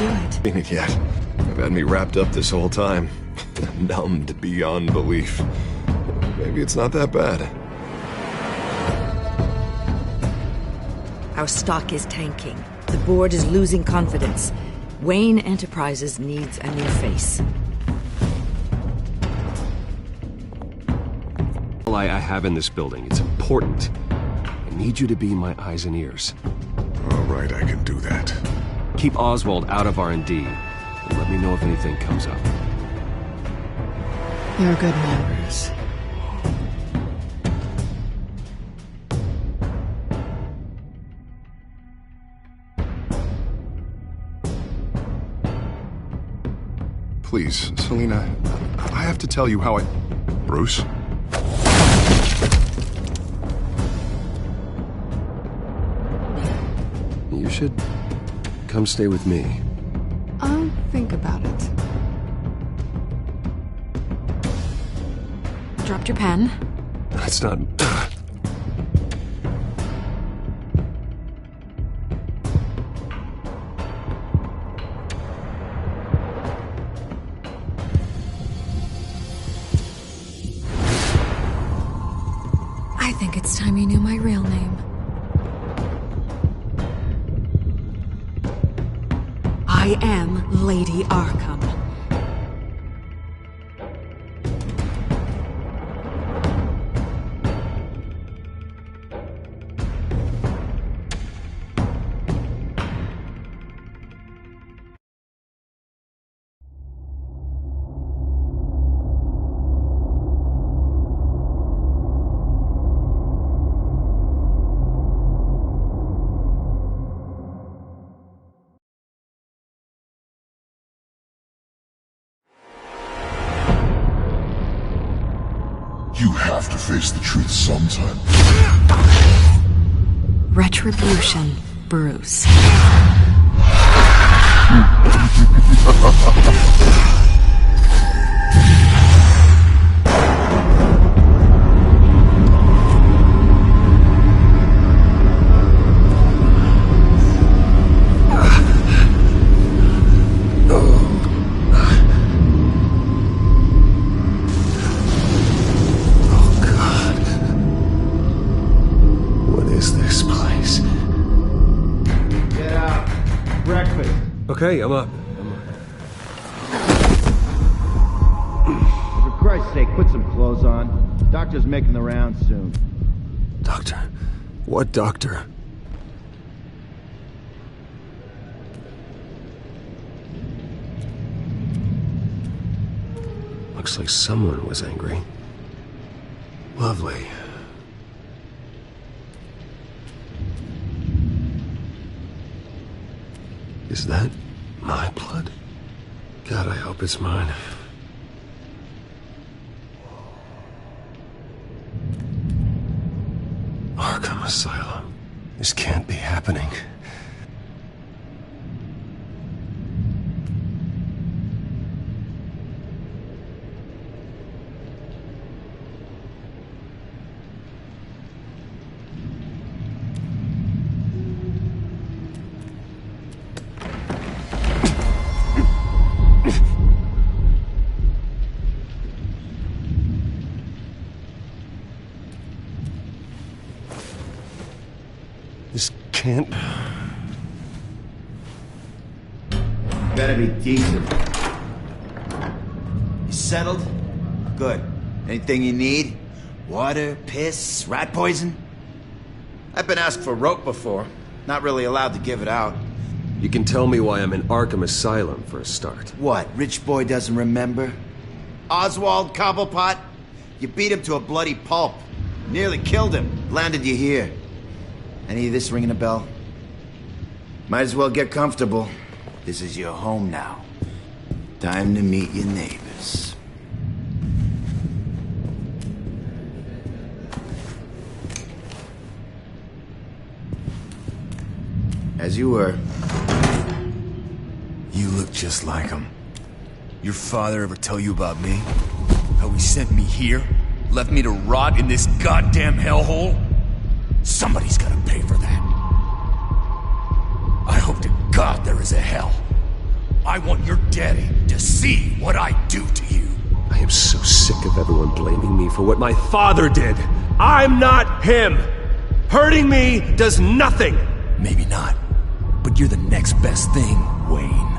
do it. Seen it yet. I've had me wrapped up this whole time. Numbed beyond belief. Maybe it's not that bad. Our stock is tanking. The board is losing confidence. Wayne Enterprises needs a new face. I have in this building. It's important. I need you to be my eyes and ears. All right, I can do that. Keep Oswald out of R&D, and let me know if anything comes up. You're a good man, Bruce. Please, Selina, I have to tell you how I... Bruce? You should come stay with me. I'll think about it. Dropped your pen. That's not... I think it's time you knew my real name. I am Lady Arkham. You have to face the truth sometime. Retribution, Bruce. Okay, I'm up. For Christ's sake, put some clothes on. Doctor's making the rounds soon. Doctor? What doctor? Looks like someone was angry. Lovely. Is that my blood? God, I hope it's mine. Arkham Asylum. This can't be happening. This can't... Better be decent. You settled? Good. Anything you need? Water, piss, rat poison? I've been asked for rope before. Not really allowed to give it out. You can tell me why I'm in Arkham Asylum for a start. What, rich boy doesn't remember? Oswald Cobblepot? You beat him to a bloody pulp. Nearly killed him. Landed you here. Any of this ringing a bell? Might as well get comfortable. This is your home now. Time to meet your neighbors. As you were. You look just like him. Your father ever tell you about me? How he sent me here? Left me to rot in this goddamn hellhole? Somebody's gotta pay for that. I hope to God there is a hell. I want your daddy to see what I do to you. I am so sick of everyone blaming me for what my father did. I'm not him. Hurting me does nothing. Maybe not, but you're the next best thing, Wayne.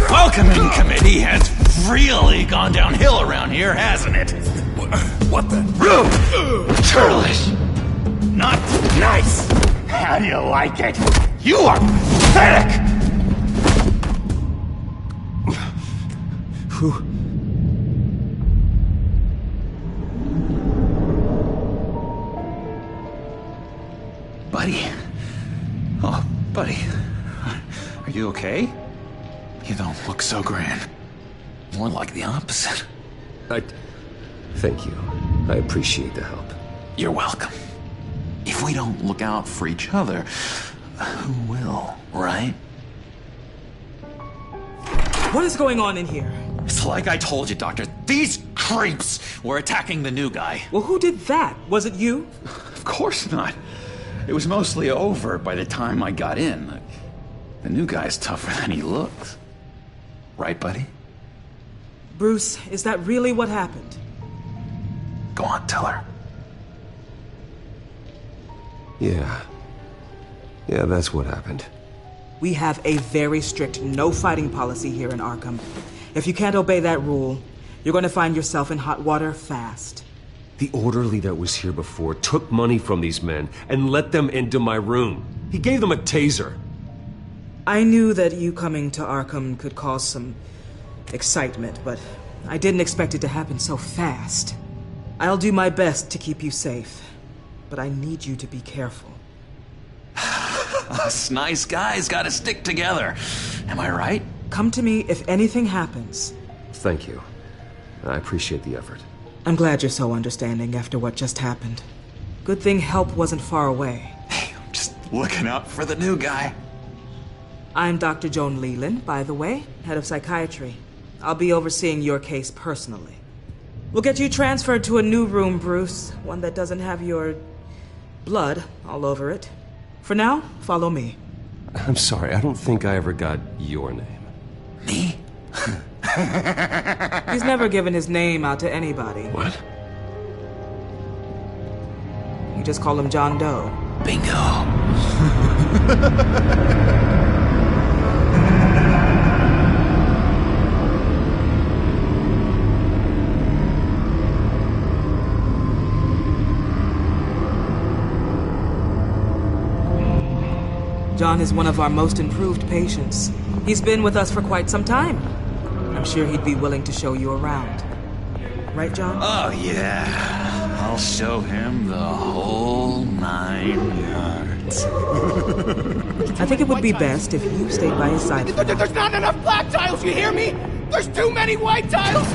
Welcoming committee has really gone downhill around here, hasn't it? What the? Churlish. Not nice. How do you like it? You are pathetic. Who? Buddy. Oh, buddy. Are you okay? You don't look so grand. More like the opposite. Thank you. I appreciate the help. You're welcome. If we don't look out for each other, who will, right? What is going on in here? It's like I told you, Doctor. These creeps were attacking the new guy. Well, who did that? Was it you? Of course not. It was mostly over by the time I got in. The new guy's tougher than he looks. Right, buddy? Bruce, is that really what happened? Go on, tell her. Yeah. Yeah, that's what happened. We have a very strict no fighting policy here in Arkham. If you can't obey that rule, you're going to find yourself in hot water fast. The orderly that was here before took money from these men and let them into my room. He gave them a taser. I knew that you coming to Arkham could cause some excitement, but I didn't expect it to happen so fast. I'll do my best to keep you safe, but I need you to be careful. Us nice guys gotta stick together. Am I right? Come to me if anything happens. Thank you. I appreciate the effort. I'm glad you're so understanding after what just happened. Good thing help wasn't far away. Hey, I'm just looking out for the new guy. I'm Dr. Joan Leland, by the way, head of psychiatry. I'll be overseeing your case personally. We'll get you transferred to a new room, Bruce. One that doesn't have your blood all over it. For now, follow me. I'm sorry, I don't think I ever got your name. Me? He's never given his name out to anybody. What? You just call him John Doe. Bingo. John is one of our most improved patients. He's been with us for quite some time. I'm sure he'd be willing to show you around. Right, John? Oh, yeah. I'll show him the whole 9 yards. I think it would be best if you stayed by his side. There's not enough black tiles, you hear me? There's too many white tiles!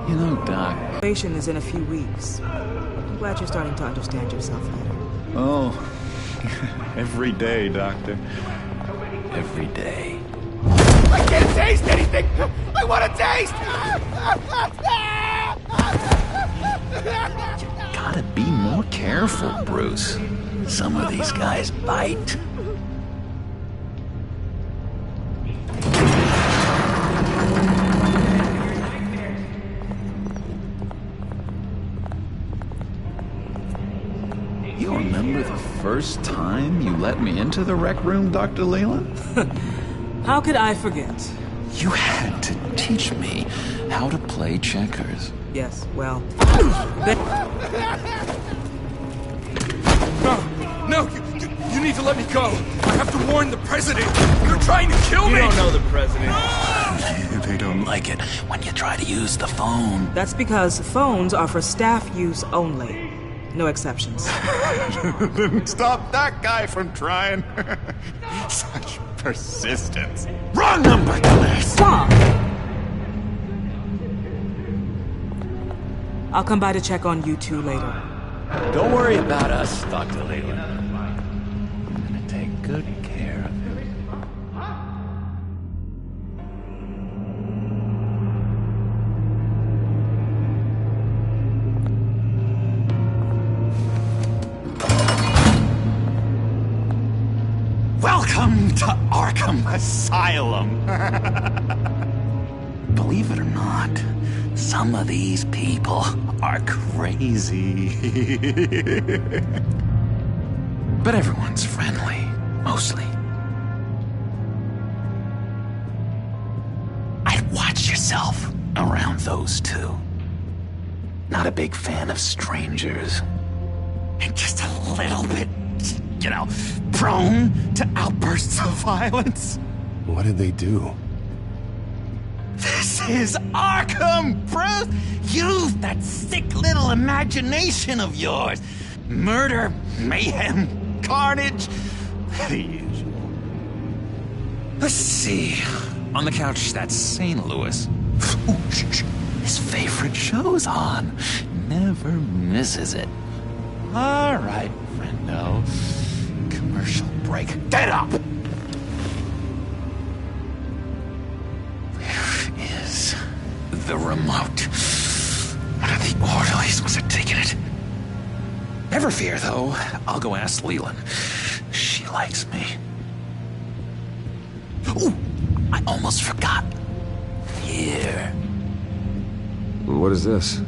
You know, Doc. Graduation is in a few weeks. I'm glad you're starting to understand yourself better. Oh, every day, Doctor. Every day. I can't taste anything! I want to taste! Gotta be more careful, Bruce. Some of these guys bite. You remember the first time you let me into the rec room, Dr. Leland? How could I forget? You had to teach me how to play checkers. Yes, well... No, you need to let me go. I have to warn the president. You're trying to kill me. You don't know the president. They don't like it when you try to use the phone. That's because phones are for staff use only. No exceptions. Didn't stop that guy from trying. Such persistence. Wrong number, dumbass! Stop! I'll come by to check on you two later. Don't worry about us, Dr. Leland. I'm gonna take good care of you. Welcome to Arkham Asylum. Believe it or not, some of these people are crazy. But everyone's friendly, mostly. I'd watch yourself around those two. Not a big fan of strangers. And just a little bit, prone to outbursts of violence. What did they do? This is Arkham, Bruce! Use that sick little imagination of yours. Murder, mayhem, carnage, the usual. Let's see. On the couch, that's St. Louis. His favorite show's on. Never misses it. All right, friendo. Commercial break. Get up! The remote. One of the orderlies was taking it. Never fear, though. I'll go ask Leland. She likes me. Ooh, I almost forgot. Here. What is this?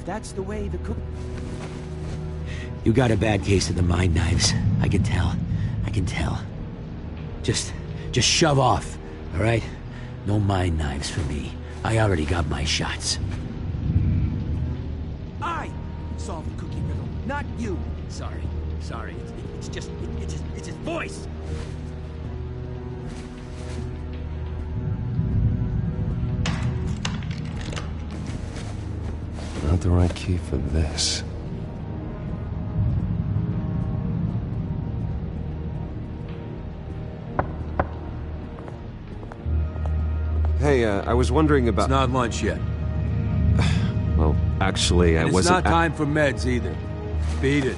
That's the way the cook... You got a bad case of the mind knives. I can tell. I can tell. Just shove off, all right? No mind knives for me. I already got my shots. I solved the cookie riddle, not you. Sorry. It's his voice. Not the right key for this. Hey, I was wondering about... It's not lunch yet. Well, actually, I wasn't... It's not time for meds either. Beat it.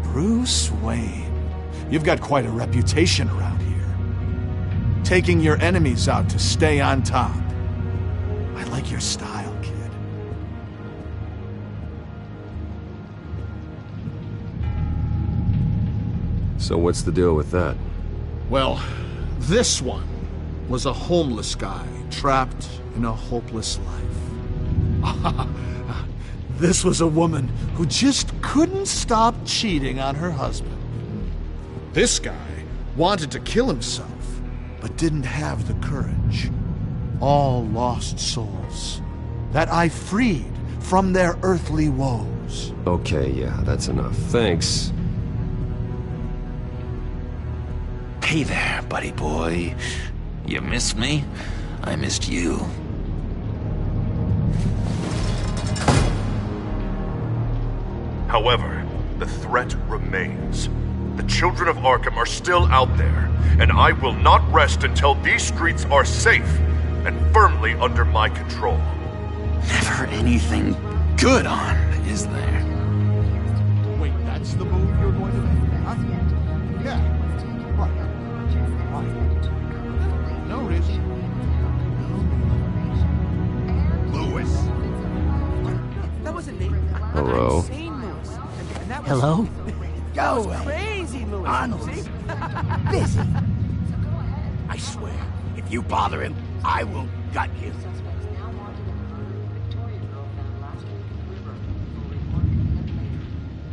Bruce Wayne. You've got quite a reputation around here. Taking your enemies out to stay on top. I like your style, kid. So what's the deal with that? Well, this one was a homeless guy trapped in a hopeless life. This was a woman who just couldn't stop cheating on her husband. This guy wanted to kill himself, but didn't have the courage. All lost souls that I freed from their earthly woes. Okay, yeah, that's enough. Thanks. Hey there, buddy boy. You missed me? I missed you. However, the threat remains. The children of Arkham are still out there, and I will not rest until these streets are safe and firmly under my control. Never anything good on, is there? Wait, that's the move you're going to make? Huh? Yeah. Right. No reason. Lewis. That wasn't me. Hello? I've seen Lewis. And that was... Hello? That was crazy, Lewis. Arnold. See? Busy. I swear, If you bother him, I will gut you.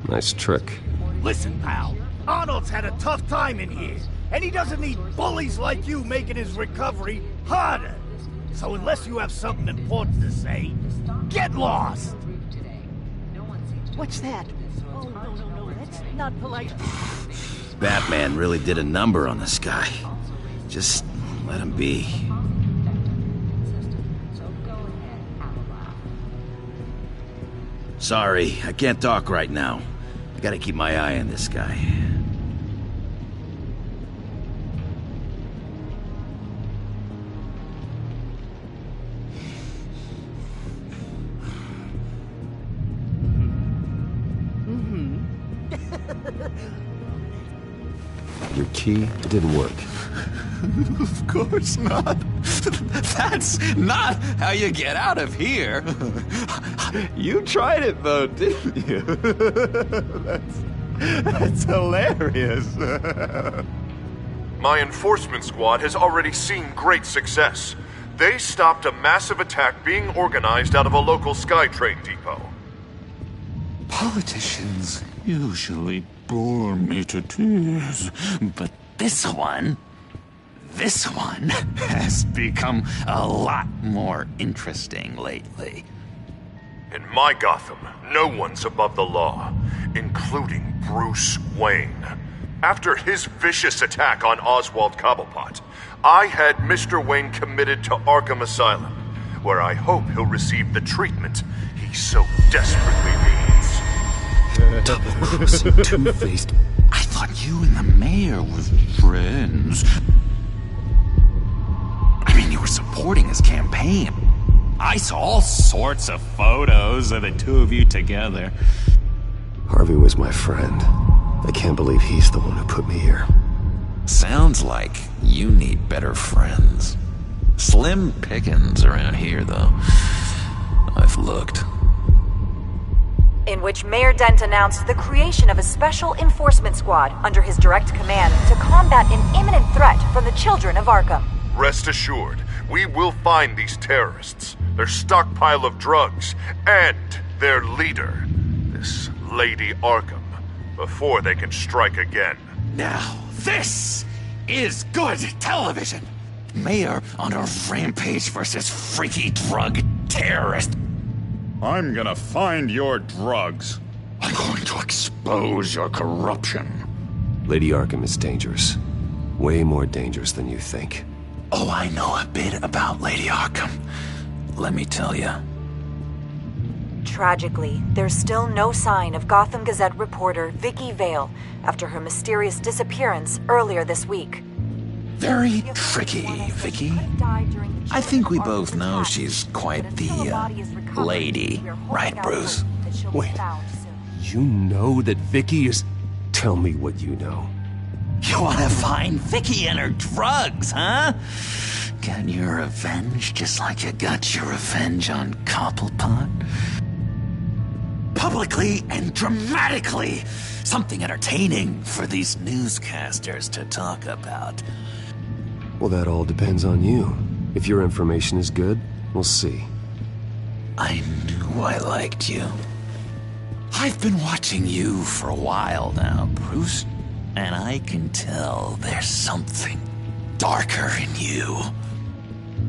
Nice trick. Listen, pal. Arnold's had a tough time in here, and he doesn't need bullies like you making his recovery harder. So unless you have something important to say, get lost! What's that? Oh, no, that's not polite. Batman really did a number on this guy. Just let him be. Sorry, I can't talk right now. I gotta keep my eye on this guy. Your key didn't work. Of course not. That's not how you get out of here. You tried it though, didn't you? That's hilarious. My enforcement squad has already seen great success. They stopped a massive attack being organized out of a local SkyTrain depot. Politicians usually bore me to tears, but this one has become a lot more interesting lately. In my Gotham, no one's above the law, including Bruce Wayne. After his vicious attack on Oswald Cobblepot, I had Mr. Wayne committed to Arkham Asylum, where I hope he'll receive the treatment he so desperately needs. Double-crossing, two-faced. I thought you and the mayor were friends. I mean, you were supporting his campaign. I saw all sorts of photos of the two of you together. Harvey was my friend. I can't believe he's the one who put me here. Sounds like you need better friends. Slim pickings around here, though. I've looked. In which Mayor Dent announced the creation of a special enforcement squad under his direct command to combat an imminent threat from the children of Arkham. Rest assured, we will find these terrorists, their stockpile of drugs, and their leader, this Lady Arkham, before they can strike again. Now, this is good television. Mayor on a rampage versus freaky drug terrorist. I'm gonna find your drugs. I'm going to expose your corruption. Lady Arkham is dangerous. Way more dangerous than you think. Oh, I know a bit about Lady Arkham. Let me tell you. Tragically, there's still no sign of Gotham Gazette reporter Vicky Vale after her mysterious disappearance earlier this week. Very tricky, Vicky. I think we both know she's quite the, lady, right, Bruce? Wait, you know that Vicky is... Tell me what you know. You want to find Vicky and her drugs, huh? Get your revenge just like you got your revenge on Cobblepot? Publicly and dramatically! Something entertaining for these newscasters to talk about. Well, that all depends on you. If your information is good, we'll see. I knew I liked you. I've been watching you for a while now, Bruce. And I can tell there's something darker in you.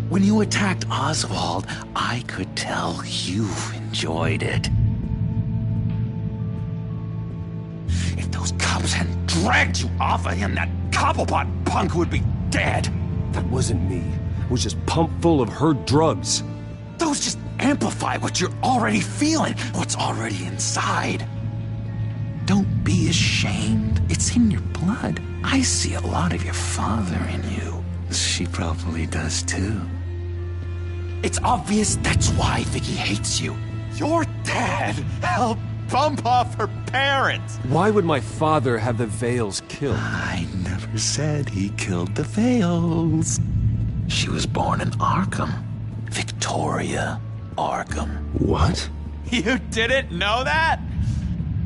When you attacked Oswald, I could tell you enjoyed it. If those cops hadn't dragged you off of him, that Cobblepot punk would be dead. That wasn't me. It was just pumped full of her drugs. Those just amplify what you're already feeling, what's already inside. Don't be ashamed. It's in your blood. I see a lot of your father in you. She probably does too. It's obvious that's why Vicky hates you. Your dad helped bump off her parents. Why would my father have the Vales killed? I never said he killed the Vales. She was born in Arkham. Victoria Arkham. What? You didn't know that?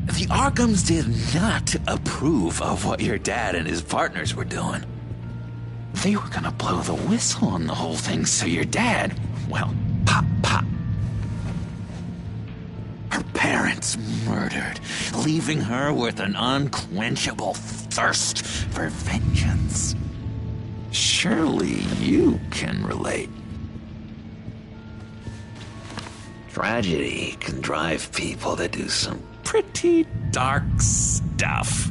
The Arkhams did not approve of what your dad and his partners were doing. They were gonna blow the whistle on the whole thing, so your dad, well, pop. Her parents murdered, leaving her with an unquenchable thirst for vengeance. Surely you can relate. Tragedy can drive people to do some pretty dark stuff.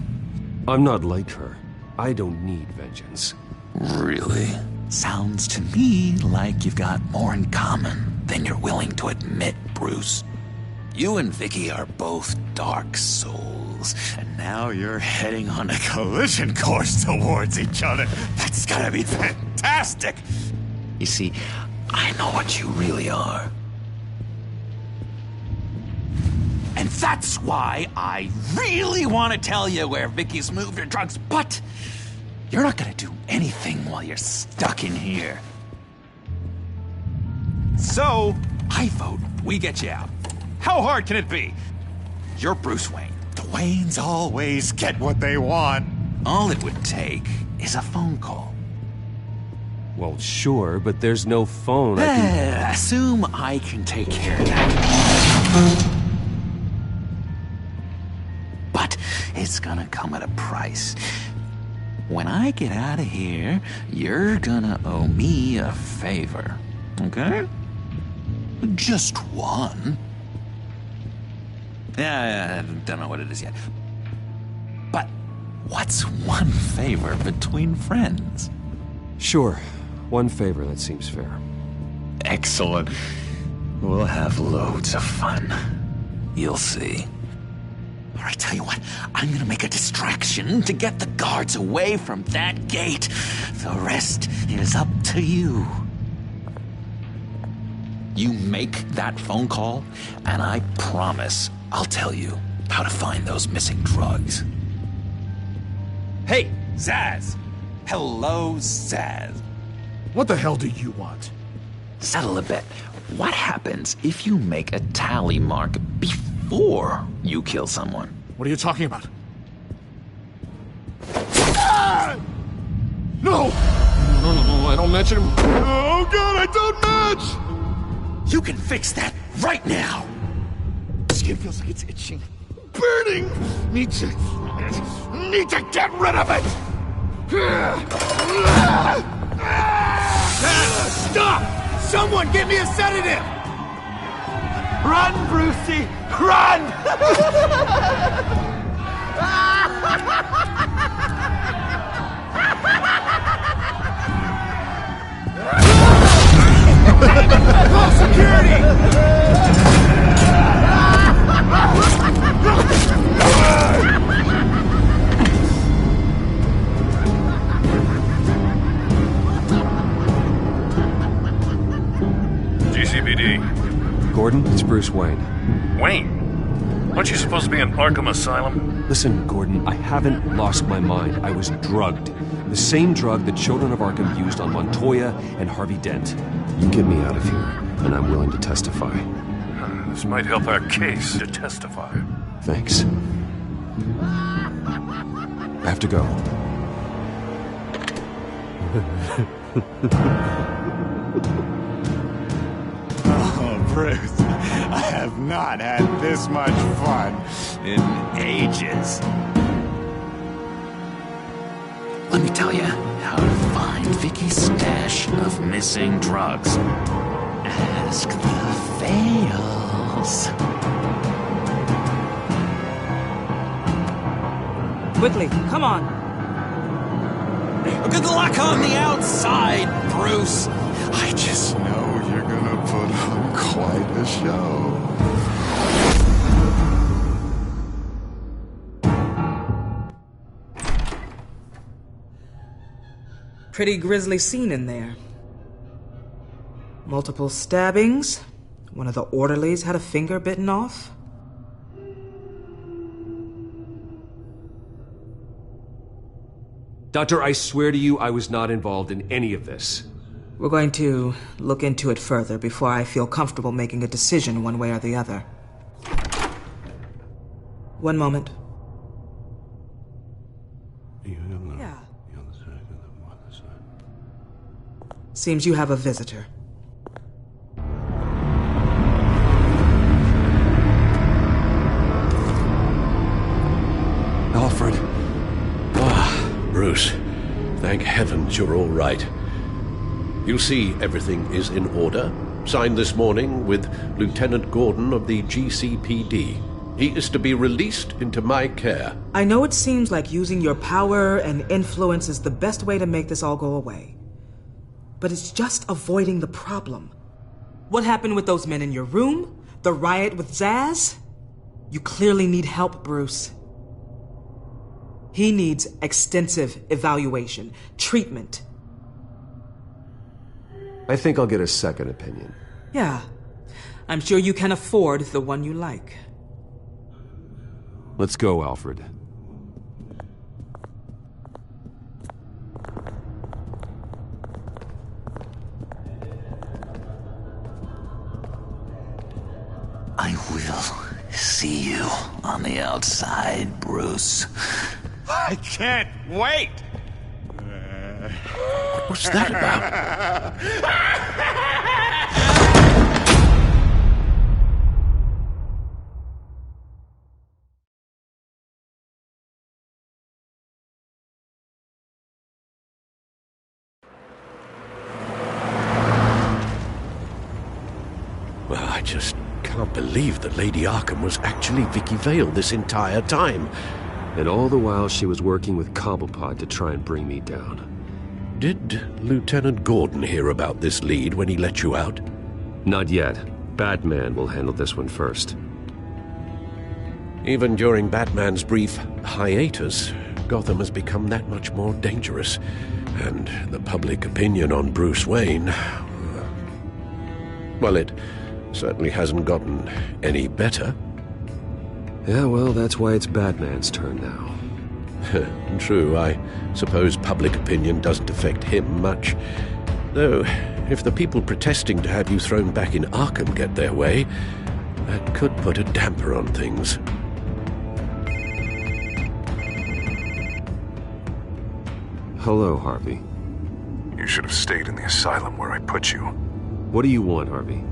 I'm not like her. I don't need vengeance. Really? Sounds to me like you've got more in common than you're willing to admit, Bruce. You and Vicky are both dark souls, and now you're heading on a collision course towards each other. That's gotta be fantastic! You see, I know what you really are. And that's why I really want to tell you where Vicky's moved her drugs, but you're not gonna do anything while you're stuck in here. So, I vote we get you out. How hard can it be? You're Bruce Wayne. The Waynes always get what they want. All it would take is a phone call. Well, sure, but there's no phone. Assume I can take care of that. But it's gonna come at a price. When I get out of here, you're gonna owe me a favor. Okay? Just one. Yeah, I don't know what it is yet. But what's one favor between friends? Sure. One favor, that seems fair. Excellent. We'll have loads of fun. You'll see. All right, tell you what, I'm gonna make a distraction to get the guards away from that gate. The rest is up to you. You make that phone call, and I promise I'll tell you how to find those missing drugs. Hey, Zaz! Hello, Zaz. What the hell do you want? Settle a bet. What happens if you make a tally mark before you kill someone? What are you talking about? Ah! No! No, I don't match him. Oh god, I don't match! You can fix that right now! Skin feels like it's itching. Burning! Need to get rid of it! Stop! Someone give me a sedative! Run, Brucey! Run! Call security! GCPD. Gordon, it's Bruce Wayne. Wayne? Aren't you supposed to be in Arkham Asylum? Listen, Gordon, I haven't lost my mind. I was drugged. The same drug the children of Arkham used on Montoya and Harvey Dent. You get me out of here, and I'm willing to testify. This might help our case to testify. Thanks. I have to go. Oh, Bruce, I have not had this much fun in ages. Let me tell you how to find Vicky's stash of missing drugs. Ask the fails. Quickly, come on. Good luck on the outside, Bruce. I just know you're gonna put on quite a show. Pretty grisly scene in there. Multiple stabbings. One of the orderlies had a finger bitten off. Doctor, I swear to you I was not involved in any of this. We're going to look into it further before I feel comfortable making a decision one way or the other. One moment. Yeah. Seems you have a visitor. Alfred. Bruce. Thank heavens you're all right. You see everything is in order. Signed this morning with Lieutenant Gordon of the GCPD. He is to be released into my care. I know it seems like using your power and influence is the best way to make this all go away. But it's just avoiding the problem. What happened with those men in your room? The riot with Zaz? You clearly need help, Bruce. He needs extensive evaluation, treatment. I think I'll get a second opinion. Yeah. I'm sure you can afford the one you like. Let's go, Alfred. I will see you on the outside, Bruce. I can't wait! What's that about? Well, I just can't believe that Lady Arkham was actually Vicky Vale this entire time. And all the while she was working with Cobblepot to try and bring me down. Did Lieutenant Gordon hear about this lead when he let you out? Not yet. Batman will handle this one first. Even during Batman's brief hiatus, Gotham has become that much more dangerous. And the public opinion on Bruce Wayne... well, it certainly hasn't gotten any better. Yeah, well, that's why it's Batman's turn now. True, I suppose public opinion doesn't affect him much. Though, if the people protesting to have you thrown back in Arkham get their way, that could put a damper on things. Hello, Harvey. You should have stayed in the asylum where I put you. What do you want, Harvey?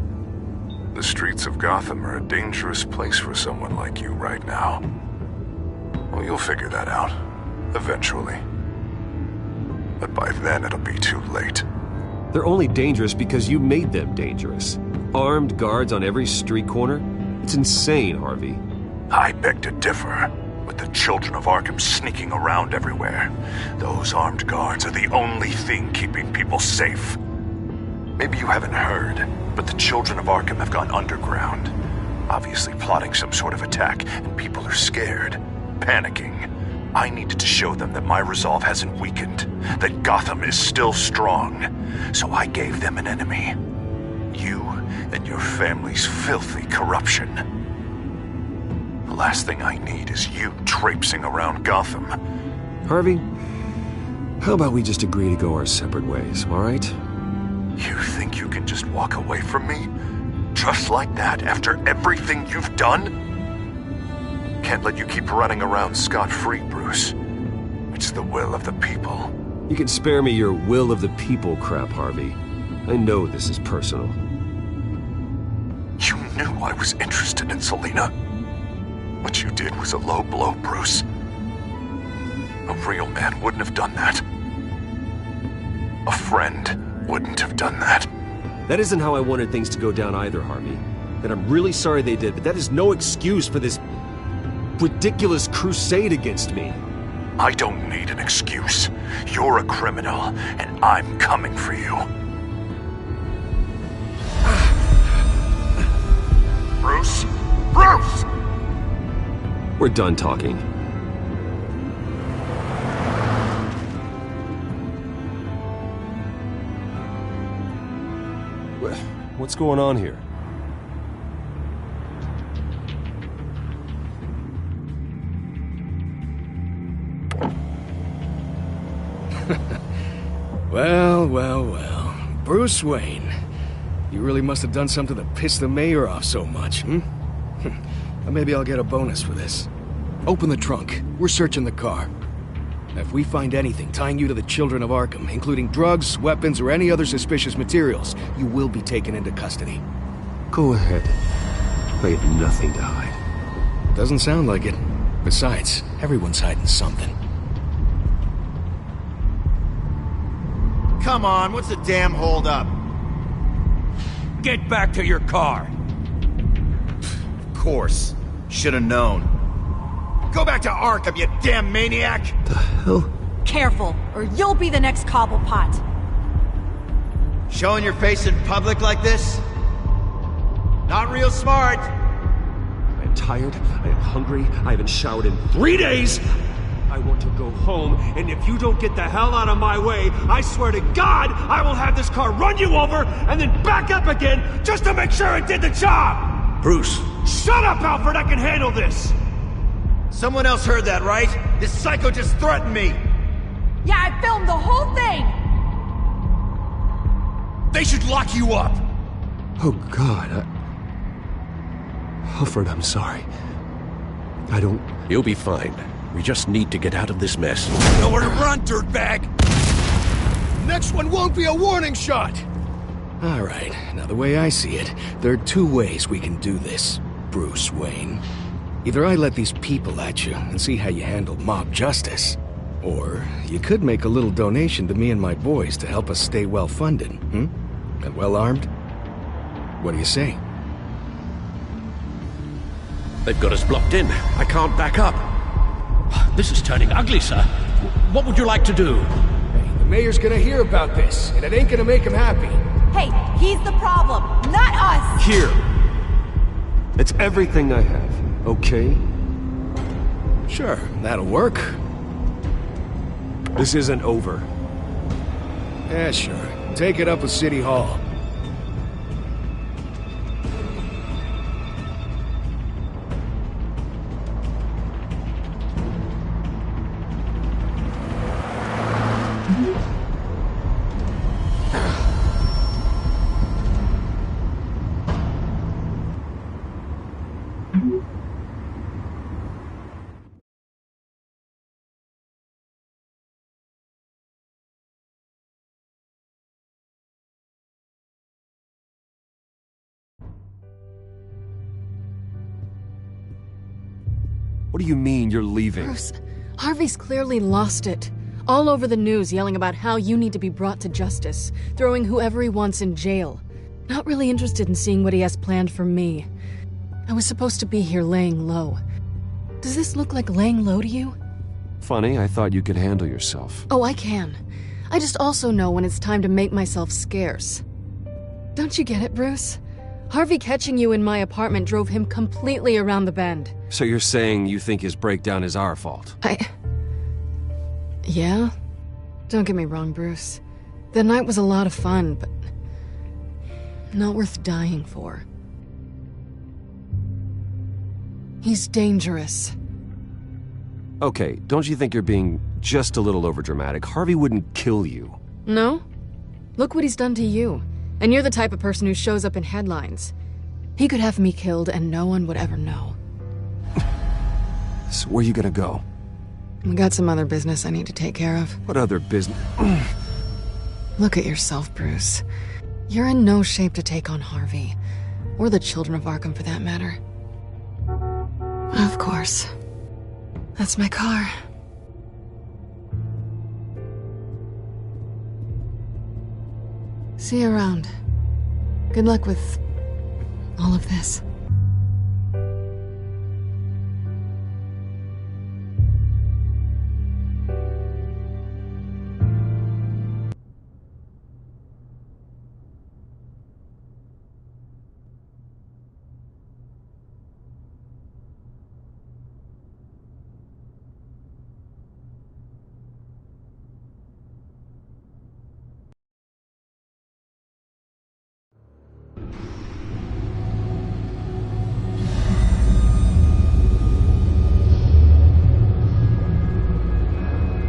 The streets of Gotham are a dangerous place for someone like you right now. Well, you'll figure that out. Eventually. But by then, it'll be too late. They're only dangerous because you made them dangerous. Armed guards on every street corner? It's insane, Harvey. I beg to differ. With the children of Arkham sneaking around everywhere, those armed guards are the only thing keeping people safe. Maybe you haven't heard, but the children of Arkham have gone underground. Obviously plotting some sort of attack, and people are scared, panicking. I needed to show them that my resolve hasn't weakened, that Gotham is still strong. So I gave them an enemy. You and your family's filthy corruption. The last thing I need is you traipsing around Gotham. Harvey, how about we just agree to go our separate ways, all right? You think you can just walk away from me? Just like that, after everything you've done? Can't let you keep running around scot-free, Bruce. It's the will of the people. You can spare me your will of the people crap, Harvey. I know this is personal. You knew I was interested in Selina. What you did was a low blow, Bruce. A real man wouldn't have done that. A friend wouldn't have done that. That isn't how I wanted things to go down either, Harvey. And I'm really sorry they did, but that is no excuse for this ridiculous crusade against me. I don't need an excuse. You're a criminal, and I'm coming for you. Bruce? Bruce! We're done talking. What's going on here? Well. Bruce Wayne. You really must have done something to piss the mayor off so much, hmm? Maybe I'll get a bonus for this. Open the trunk. We're searching the car. If we find anything tying you to the children of Arkham, including drugs, weapons, or any other suspicious materials, you will be taken into custody. Go ahead. I have nothing to hide. Doesn't sound like it. Besides, everyone's hiding something. Come on, what's the damn holdup? Get back to your car! Of course. Should've known. Go back to Arkham, you damn maniac! The hell? Careful, or you'll be the next Cobblepot. Showing your face in public like this? Not real smart. I am tired, I am hungry, I haven't showered in 3 days! I want to go home, and if you don't get the hell out of my way, I swear to God, I will have this car run you over, and then back up again, just to make sure it did the job! Bruce! Shut up, Alfred, I can handle this! Someone else heard that, right? This psycho just threatened me! Yeah, I filmed the whole thing! They should lock you up! Oh, God, Alfred, I'm sorry. I don't... You'll be fine. We just need to get out of this mess. Nowhere to run, dirtbag! Next one won't be a warning shot! Alright, now the way I see it, there are 2 ways we can do this, Bruce Wayne. Either I let these people at you and see how you handle mob justice, or you could make a little donation to me and my boys to help us stay well-funded, and well-armed? What do you say? They've got us blocked in. I can't back up. This is turning ugly, sir. What would you like to do? Hey, the mayor's gonna hear about this, and it ain't gonna make him happy. Hey, he's the problem, not us! Here! It's everything I have, okay? Sure, that'll work. This isn't over. Yeah, sure. Take it up with City Hall. What do you mean you're leaving? Bruce, Harvey's clearly lost it. All over the news yelling about how you need to be brought to justice, throwing whoever he wants in jail. Not really interested in seeing what he has planned for me. I was supposed to be here laying low. Does this look like laying low to you? Funny, I thought you could handle yourself. Oh, I can. I just also know when it's time to make myself scarce. Don't you get it, Bruce? Harvey catching you in my apartment drove him completely around the bend. So you're saying you think his breakdown is our fault? Yeah? Don't get me wrong, Bruce. The night was a lot of fun, but not worth dying for. He's dangerous. Okay, don't you think you're being just a little overdramatic? Harvey wouldn't kill you. No? Look what he's done to you. And you're the type of person who shows up in headlines. He could have me killed and no one would ever know. So where are you gonna go? I got some other business I need to take care of. What other business? Look at yourself, Bruce. You're in no shape to take on Harvey. Or the children of Arkham, for that matter. Of course. That's my car. See you around. Good luck with all of this.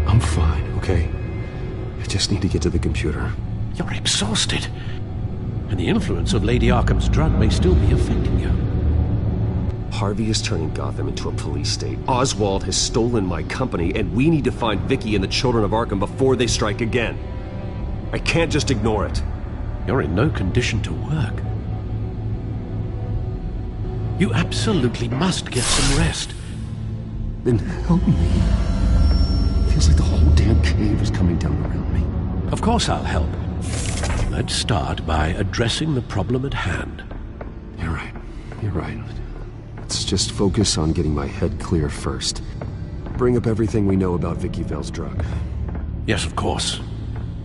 I'm fine, okay? I just need to get to the computer. You're exhausted. And the influence of Lady Arkham's drug may still be affecting you. Harvey is turning Gotham into a police state. Oswald has stolen my company, and we need to find Vicky and the children of Arkham before they strike again. I can't just ignore it. You're in no condition to work. You absolutely must get some rest. Then help me. Feels like the whole damn cave is coming down around me. Of course I'll help. Let's start by addressing the problem at hand. You're right. You're right. Let's just focus on getting my head clear first. Bring up everything we know about Vicky Vale's drug. Yes, of course.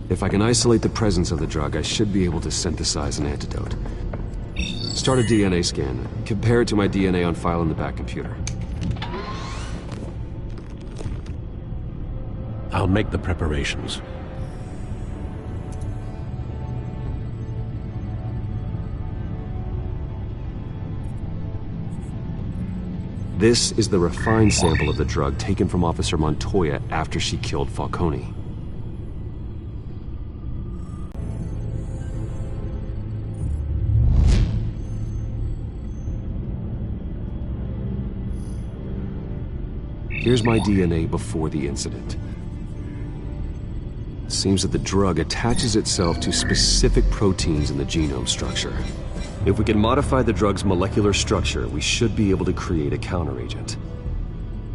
If I can isolate the presence of the drug, I should be able to synthesize an antidote. Start a DNA scan. Compare it to my DNA on file in the back computer. I'll make the preparations. This is the refined sample of the drug taken from Officer Montoya after she killed Falcone. Here's my DNA before the incident. It seems that the drug attaches itself to specific proteins in the genome structure. If we can modify the drug's molecular structure, we should be able to create a counteragent.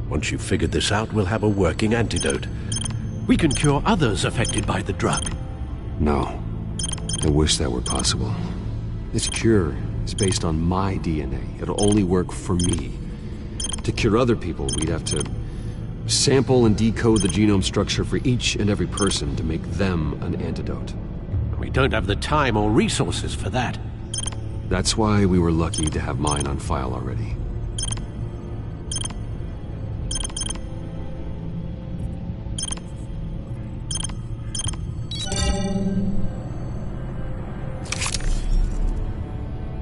Once you've figured this out, we'll have a working antidote. We can cure others affected by the drug. No. I wish that were possible. This cure is based on my DNA. It'll only work for me. To cure other people, we'd have to sample and decode the genome structure for each and every person to make them an antidote. We don't have the time or resources for that. That's why we were lucky to have mine on file already.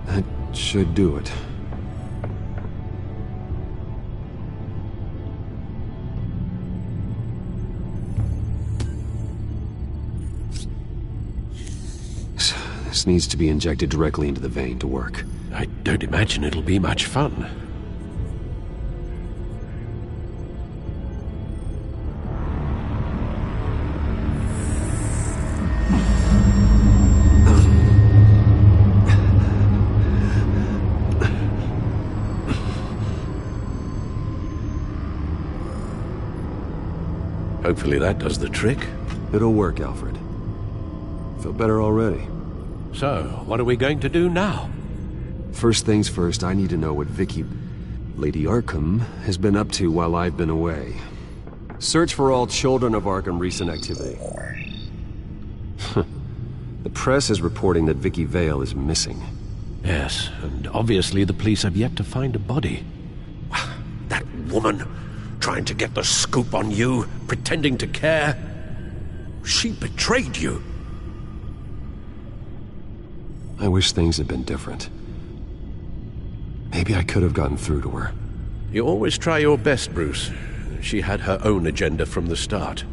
That should do it. This needs to be injected directly into the vein to work. I don't imagine it'll be much fun. Hopefully that does the trick. It'll work, Alfred. Feel better already. So, what are we going to do now? First things first, I need to know what Vicky, Lady Arkham, has been up to while I've been away. Search for all children of Arkham recent activity. The press is reporting that Vicky Vale is missing. Yes, and obviously the police have yet to find a body. That woman, trying to get the scoop on you, pretending to care. She betrayed you. I wish things had been different. Maybe I could have gotten through to her. You always try your best, Bruce. She had her own agenda from the start.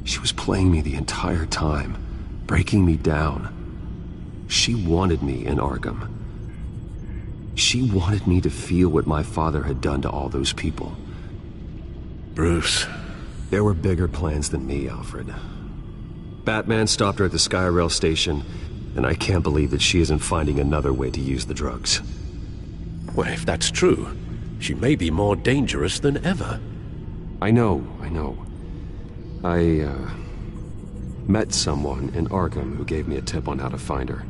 She was playing me the entire time, breaking me down. She wanted me in Arkham. She wanted me to feel what my father had done to all those people. Bruce. There were bigger plans than me, Alfred. Batman stopped her at the Skyrail station, and I can't believe that she isn't finding another way to use the drugs. Well, if that's true, she may be more dangerous than ever. I know. I met someone in Arkham who gave me a tip on how to find her.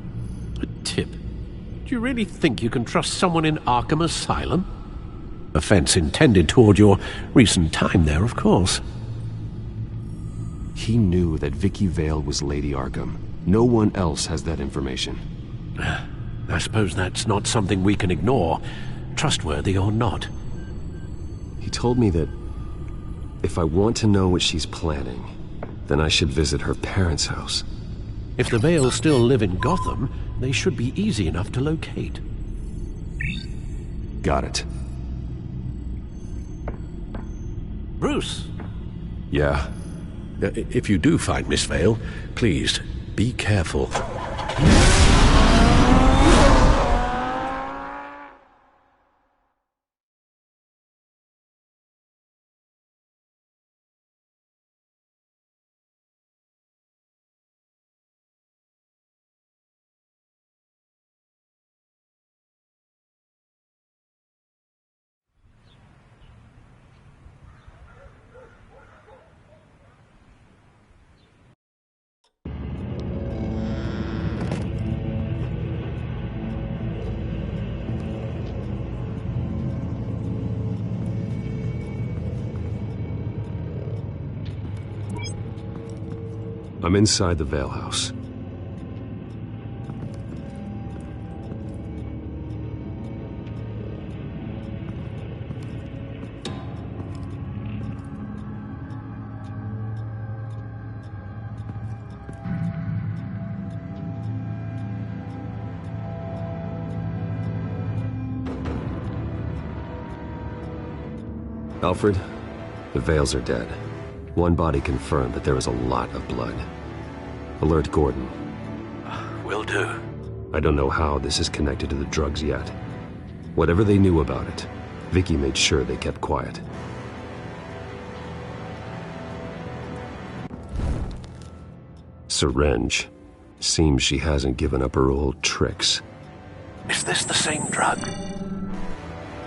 A tip? Do you really think you can trust someone in Arkham Asylum? Offense intended toward your recent time there, of course. He knew that Vicky Vale was Lady Arkham. No one else has that information. I suppose that's not something we can ignore, trustworthy or not. He told me that if I want to know what she's planning, then I should visit her parents' house. If the Vales still live in Gotham, they should be easy enough to locate. Got it. Bruce! Yeah? If you do find Miss Vale, please, be careful. I'm inside the Vale House. Alfred, the Vales are dead. One body confirmed, but there is a lot of blood. Alert Gordon. Will do. I don't know how this is connected to the drugs yet. Whatever they knew about it, Vicky made sure they kept quiet. Syringe. Seems she hasn't given up her old tricks. Is this the same drug?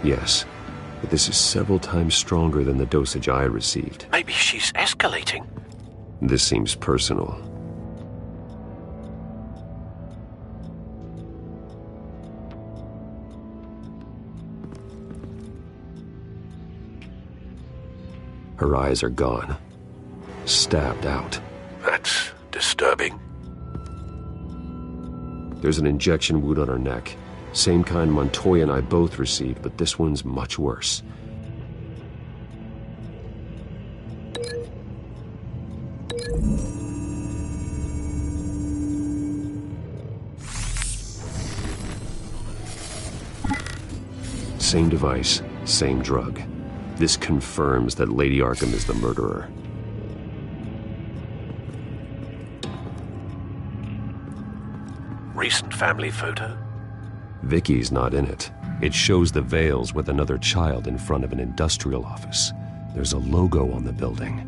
Yes, but this is several times stronger than the dosage I received. Maybe she's escalating. This seems personal. Her eyes are gone. Stabbed out. That's disturbing. There's an injection wound on her neck. Same kind Montoya and I both received, but this one's much worse. Same device, same drug. This confirms that Lady Arkham is the murderer. Recent family photo? Vicky's not in it. It shows the Vales with another child in front of an industrial office. There's a logo on the building.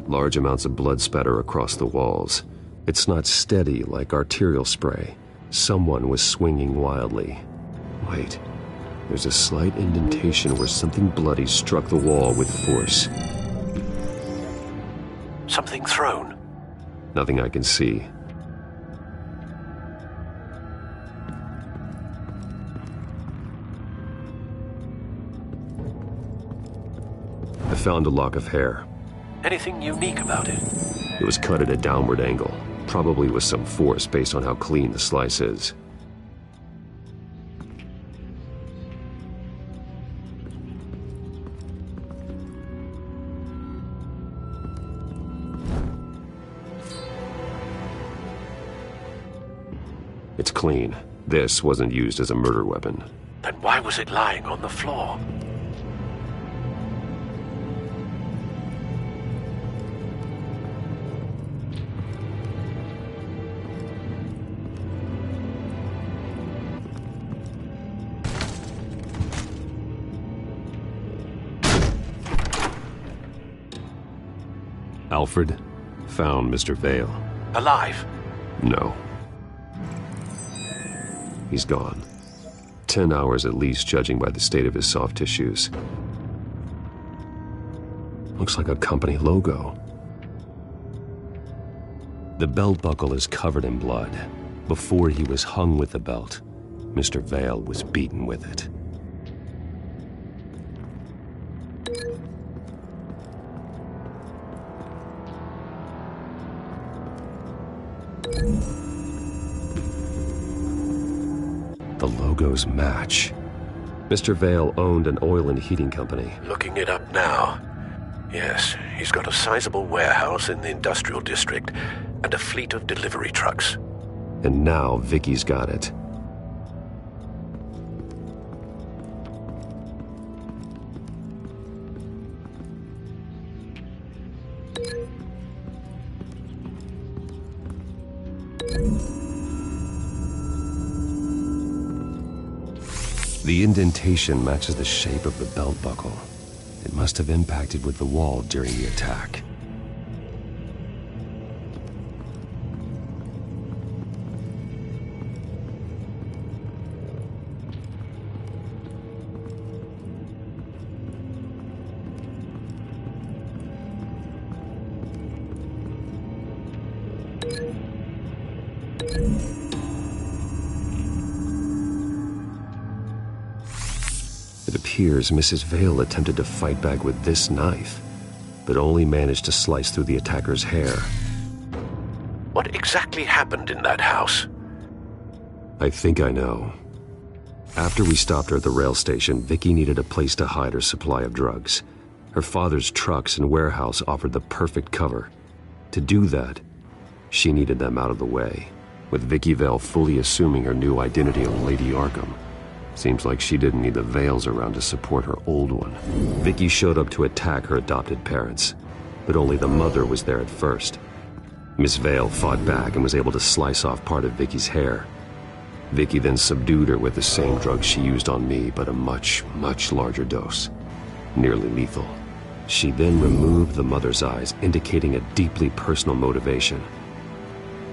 Large amounts of blood spatter across the walls. It's not steady like arterial spray. Someone was swinging wildly. Wait. There's a slight indentation where something bloody struck the wall with force. Something thrown? Nothing I can see. I found a lock of hair. Anything unique about it? It was cut at a downward angle, probably with some force based on how clean the slice is. It's clean. This wasn't used as a murder weapon. Then why was it lying on the floor? Alfred found Mr. Vale. Alive? No. He's gone. 10 hours at least, judging by the state of his soft tissues. Looks like a company logo. The belt buckle is covered in blood. Before he was hung with the belt, Mr. Vale was beaten with it. The logos match. Mr. Vale owned an oil and heating company. Looking it up now. Yes, he's got a sizable warehouse in the industrial district and a fleet of delivery trucks. And now Vicky's got it. The indentation matches the shape of the belt buckle. It must have impacted with the wall during the attack. It appears Mrs. Vale attempted to fight back with this knife, but only managed to slice through the attacker's hair. What exactly happened in that house? I think I know. After we stopped her at the rail station, Vicky needed a place to hide her supply of drugs. Her father's trucks and warehouse offered the perfect cover. To do that, she needed them out of the way, with Vicky Vale fully assuming her new identity of Lady Arkham. Seems like she didn't need the Vales around to support her old one. Vicky showed up to attack her adopted parents, but only the mother was there at first. Miss Vale fought back and was able to slice off part of Vicky's hair. Vicky then subdued her with the same drug she used on me, but a much, much larger dose. Nearly lethal. She then removed the mother's eyes, indicating a deeply personal motivation.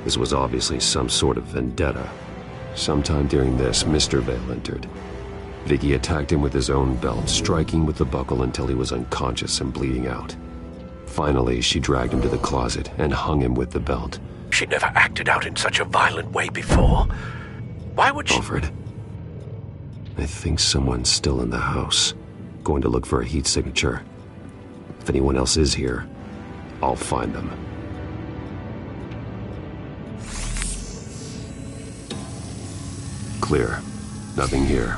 This was obviously some sort of vendetta. Sometime during this, Mr. Vale entered. Vicky attacked him with his own belt, striking with the buckle until he was unconscious and bleeding out. Finally, she dragged him to the closet and hung him with the belt. She never acted out in such a violent way before. Why would she— Alfred, I think someone's still in the house. Going to look for a heat signature. If anyone else is here, I'll find them. Clear. Nothing here.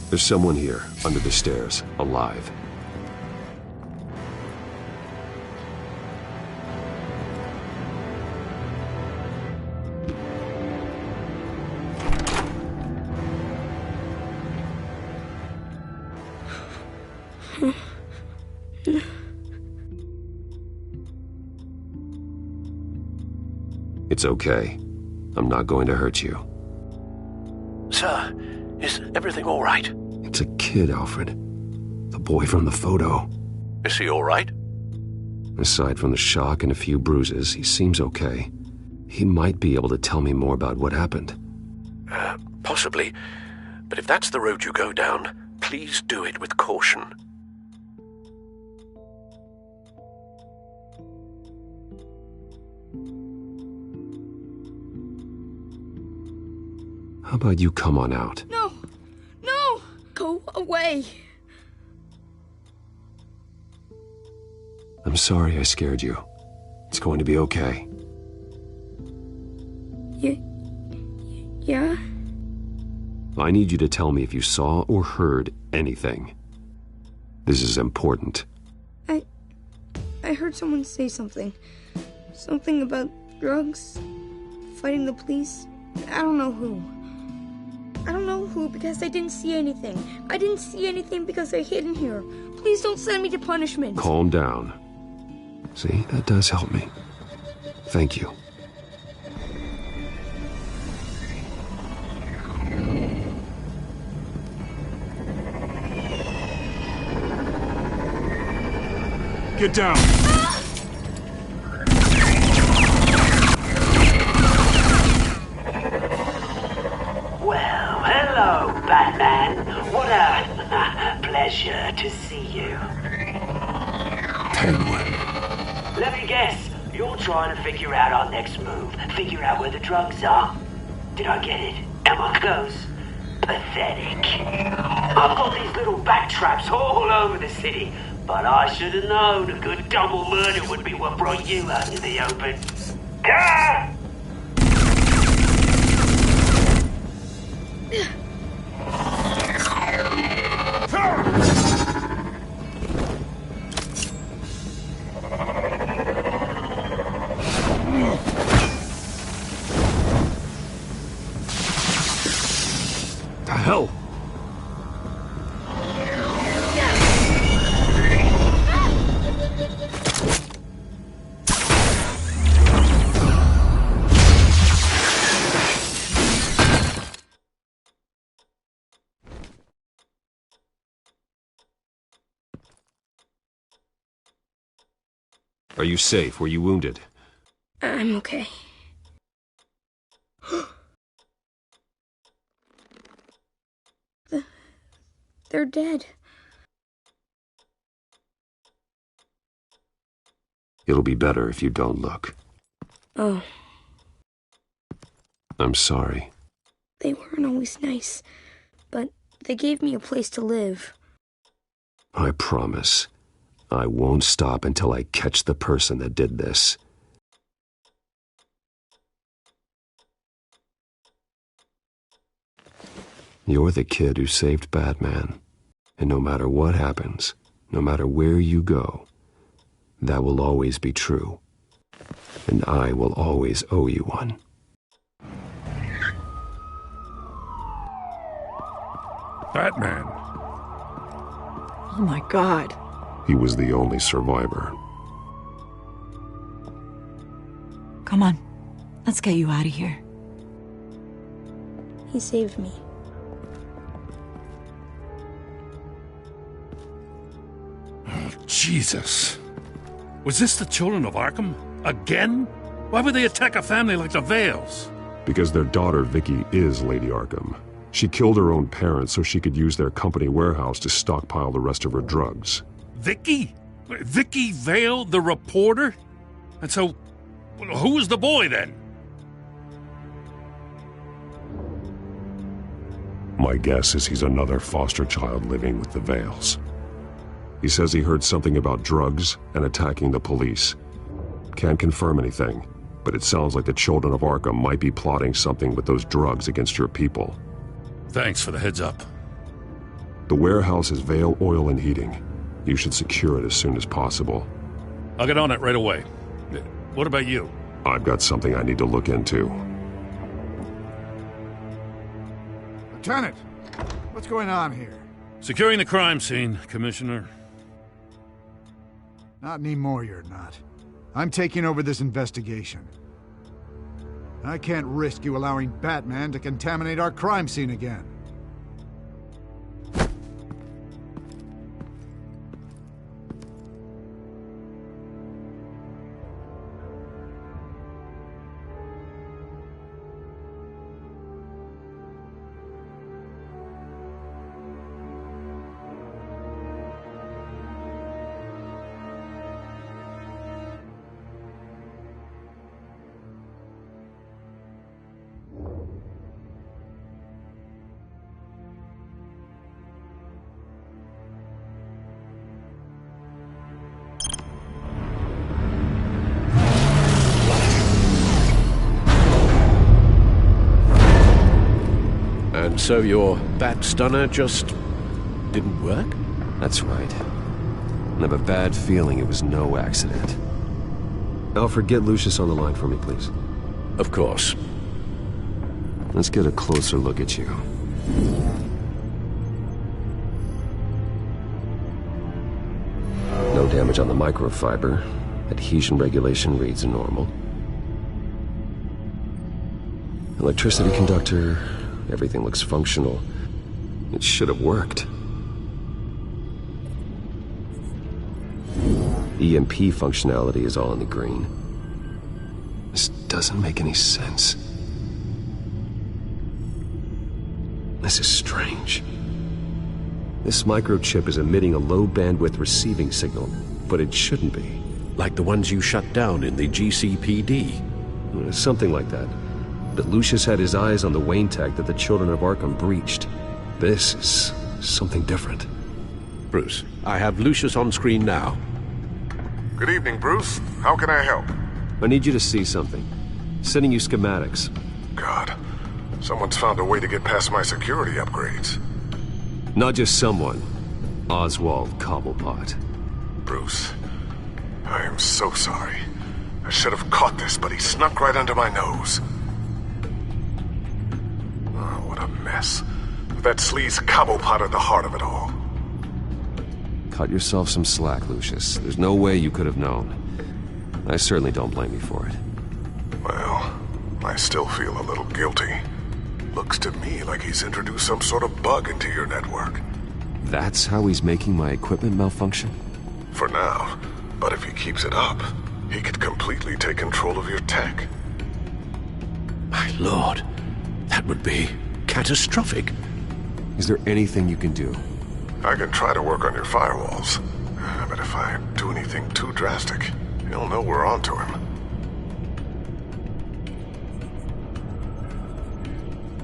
There's someone here, under the stairs, alive. It's okay. I'm not going to hurt you. Sir, is everything all right? It's a kid, Alfred. The boy from the photo. Is he all right? Aside from the shock and a few bruises, he seems okay. He might be able to tell me more about what happened. Possibly. But if that's the road you go down, please do it with caution. How about you come on out? No! No! Go away! I'm sorry I scared you. It's going to be okay. Yeah? I need you to tell me if you saw or heard anything. This is important. I heard someone say something. Something about drugs, fighting the police. I don't know who. I don't know who because I didn't see anything. I didn't see anything because I hid in here. Please don't send me to punishment. Calm down. See, that does help me. Thank you. Get down! Well, hello, Batman. What a pleasure to see you. Penguin. Let me guess, you're trying to figure out our next move. Figure out where the drugs are. Did I get it? Am I close? Pathetic. I've got these little bat traps all over the city, but I should have known a good double murder would be what brought you out in the open. Ah! The hell? Are you safe? Were you wounded? I'm okay. They're dead. It'll be better if you don't look. Oh. I'm sorry. They weren't always nice, but they gave me a place to live. I promise, I won't stop until I catch the person that did this. You're the kid who saved Batman, and no matter what happens, no matter where you go, that will always be true, and I will always owe you one. Batman. Oh my God. He was the only survivor. Come on, let's get you out of here. He saved me. Oh, Jesus. Was this the children of Arkham? Again? Why would they attack a family like the Vales? Because their daughter, Vicky, is Lady Arkham. She killed her own parents so she could use their company warehouse to stockpile the rest of her drugs. Vicky? Vicky Vale, the reporter? And so, who was the boy then? My guess is he's another foster child living with the Vales. He says he heard something about drugs and attacking the police. Can't confirm anything, but it sounds like the children of Arkham might be plotting something with those drugs against your people. Thanks for the heads up. The warehouse is Vale Oil and Heating. You should secure it as soon as possible. I'll get on it right away. What about you? I've got something I need to look into. Lieutenant, what's going on here? Securing the crime scene, Commissioner. Not anymore, you're not. I'm taking over this investigation. I can't risk you allowing Batman to contaminate our crime scene again. And so your bat stunner just didn't work? That's right. I have a bad feeling it was no accident. Alfred, get Lucius on the line for me, please. Of course. Let's get a closer look at you. No damage on the microfiber. Adhesion regulation reads normal. Electricity conductor, everything looks functional. It should have worked. EMP functionality is all in the green. This doesn't make any sense. This is strange. This microchip is emitting a low-bandwidth receiving signal, but it shouldn't be. Like the ones you shut down in the GCPD? Something like that. But Lucius had his eyes on the Wayne tag that the children of Arkham breached. This is something different. Bruce, I have Lucius on screen now. Good evening, Bruce. How can I help? I need you to see something. Sending you schematics. God, someone's found a way to get past my security upgrades. Not just someone. Oswald Cobblepot. Bruce, I am so sorry. I should have caught this, but he snuck right under my nose. Oh, what a mess. With that sleaze Cobblepot at the heart of it all. Cut yourself some slack, Lucius. There's no way you could have known. I certainly don't blame you for it. Well, I still feel a little guilty. Looks to me like he's introduced some sort of bug into your network. That's how he's making my equipment malfunction? For now. But if he keeps it up, He could completely take control of your tech. My lord, that would be catastrophic. Is there anything you can do? I can try to work on your firewalls. But if I do anything too drastic, he'll know we're onto him.